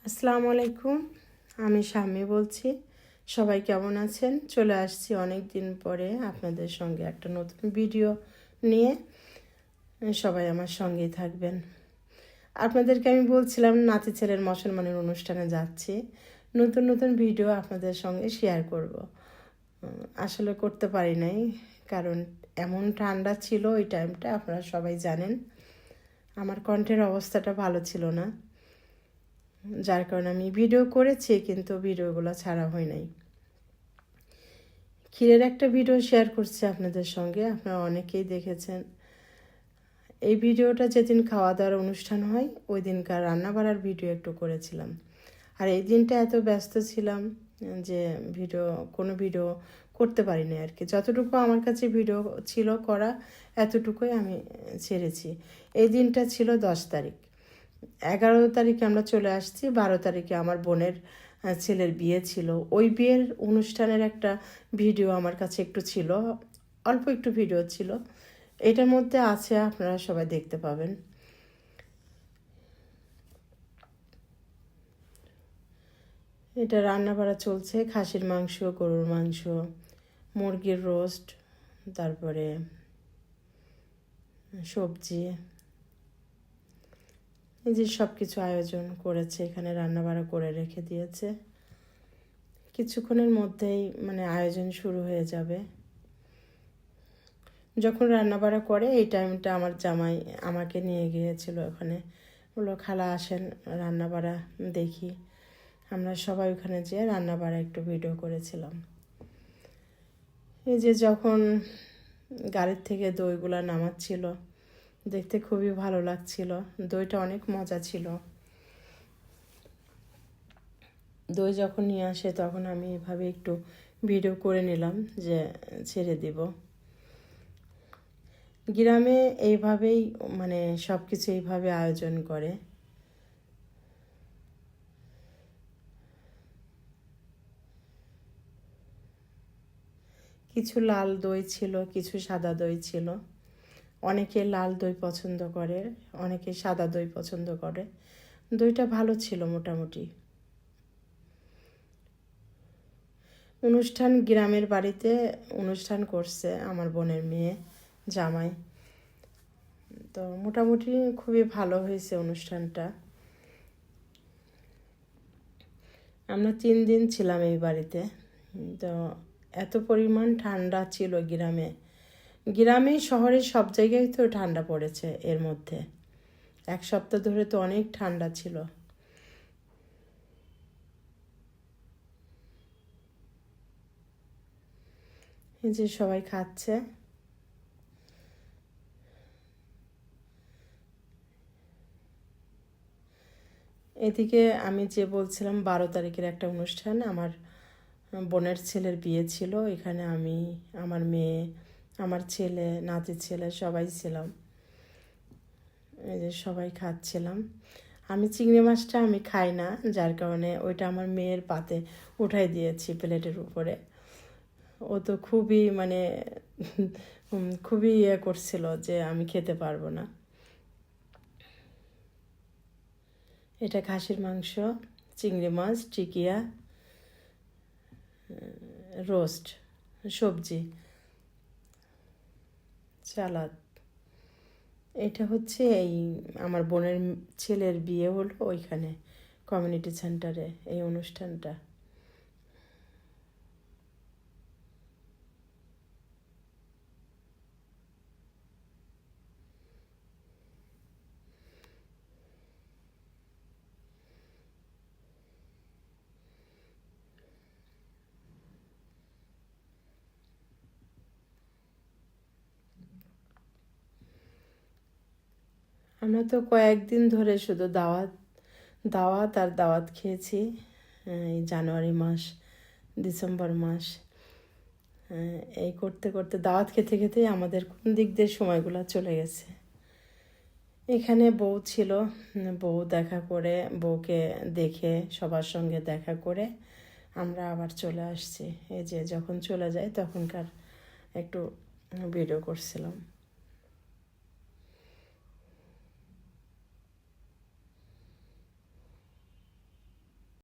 আসসালামু আলাইকুম। আমি শাম্মী বলছি। সবাই কেমন আছেন? চলে আসছি অনেক দিন পরে আপনাদের সঙ্গে একটা নতুন ভিডিও নিয়ে। সবাই আমার সঙ্গেই থাকবেন। আপনাদেরকে আমি বলছিলাম নাতি ছেলের মুসলমানের অনুষ্ঠানে যাচ্ছি, নতুন নতুন ভিডিও আপনাদের সঙ্গে শেয়ার করব। আসলে করতে পারি নাই, কারণ এমন ঠান্ডা ছিল ওই টাইমটা, আপনারা সবাই জানেন। আমার কণ্ঠের অবস্থাটা ভালো ছিল না, যার কারণে আমি ভিডিও করেছি কিন্তু ভিডিওগুলো ছাড়া হয় নাই। ক্ষীরের একটা ভিডিও শেয়ার করছি আপনাদের সঙ্গে, আপনারা অনেকেই দেখেছেন। এই ভিডিওটা যেদিন খাওয়া দাওয়ার অনুষ্ঠান হয় ওই দিনকার রান্না বাড়ার ভিডিও একটু করেছিলাম। আর এই দিনটা এত ব্যস্ত ছিলাম যে কোনো ভিডিও করতে পারিনি আর কি। যতটুকু আমার কাছে ভিডিও ছিল করা এতটুকুই আমি ছেড়েছি। এই দিনটা ছিল 10 তারিখ। 11 তারিখে আমরা চলে আসছি, 12 তারিখে আমার বোনের ছেলের বিয়ে ছিল। ওই বিয়ের অনুষ্ঠানের একটা ভিডিও আমার কাছে একটু ছিল, অল্প একটু ভিডিও ছিল। এটার মধ্যে আছে, আপনারা সবাই দেখতে পাবেন। এটা রান্না বাড়া চলছে, খাসির মাংস, গরুর মাংস, মুরগির রোস্ট, তারপরে সবজি, এই যে সব কিছু আয়োজন করেছে, এখানে রান্না বাড়া করে রেখে দিয়েছে। কিছুক্ষণের মধ্যেই আয়োজন শুরু হয়ে যাবে। যখন রান্নাবাড়া করে এই টাইমটা আমার জামাই আমাকে নিয়ে গিয়েছিল ওখানে, বললো খালা আসেন রান্নাবাড়া দেখি। আমরা সবাই ওখানে যেয়ে রান্নাবাড়া একটু ভিডিও করেছিলাম। এই যে যখন গাড়ির থেকে দইগুলা নামাচ্ছিল, দেখতে খুবই ভালো লাগছিল। দইটা অনেক মজা ছিল। দই যখন নিয়ে আসে তখন আমি এভাবে একটু ভিডিও করে নিলাম যে ছেড়ে দিব। গ্রামে এইভাবেই সব কিছু এইভাবে আয়োজন করে। কিছু লাল দই ছিল, কিছু সাদা দই ছিল। অনেকে লাল দই পছন্দ করে, অনেকে সাদা দই পছন্দ করে। দইটা ভালো ছিল মোটামুটি। অনুষ্ঠান গ্রামের বাড়িতে অনুষ্ঠান করছে আমার বোনের মেয়ে, জামাই। তো মোটামুটি খুবই ভালো হয়েছে অনুষ্ঠানটা। আমরা 3 দিন ছিলাম এই বাড়িতে। তো এত পরিমাণ ঠান্ডা ছিল গ্রামে শহরে সব জায়গায় তো ঠান্ডা পড়েছে এর মধ্যে। 1 সপ্তাহ ধরে তো অনেক ঠান্ডা ছিল। এই যে সবাই খাচ্ছে। এদিকে আমি যে বলছিলাম 12 তারিখের একটা অনুষ্ঠান, আমার বোনের ছেলের বিয়ে ছিল। এখানে আমি, আমার মেয়ে, আমার ছেলে, নাতির ছেলে সবাই ছিলাম। এই যে সবাই খাচ্ছিলাম। আমি চিংড়ি মাছটা আমি খাই না, যার কারণে ওইটা আমার মেয়ের পাতে উঠাই দিয়েছি প্লেটের উপরে। ও তো খুবই খুবই করছিল যে আমি খেতে পারবো না। এটা খাসির মাংস, চিংড়ি মাছ, টিকিয়া, রোস্ট, সবজি, সালাদ। এটা হচ্ছে আমার বোনের ছেলের বিয়ে হলো ওইখানে, কমিউনিটি সেন্টারে এই অনুষ্ঠানটা। আমরা তো কয়েকদিন ধরে শুধু দাওয়াত দাওয়াত আর দাওয়াত খেয়েছি। এই জানুয়ারি মাস, ডিসেম্বর মাস, এই করতে করতে দাওয়াত খেতে খেতেই আমাদের কোন দিক দিয়ে সময়গুলো চলে গেছে। এখানে বউ ছিল, বউ দেখা করে, বউকে দেখে সবার সঙ্গে দেখা করে আমরা আবার চলে আসছি। এই যে যখন চলে যাই তখনকার একটু ভিডিও করছিলাম।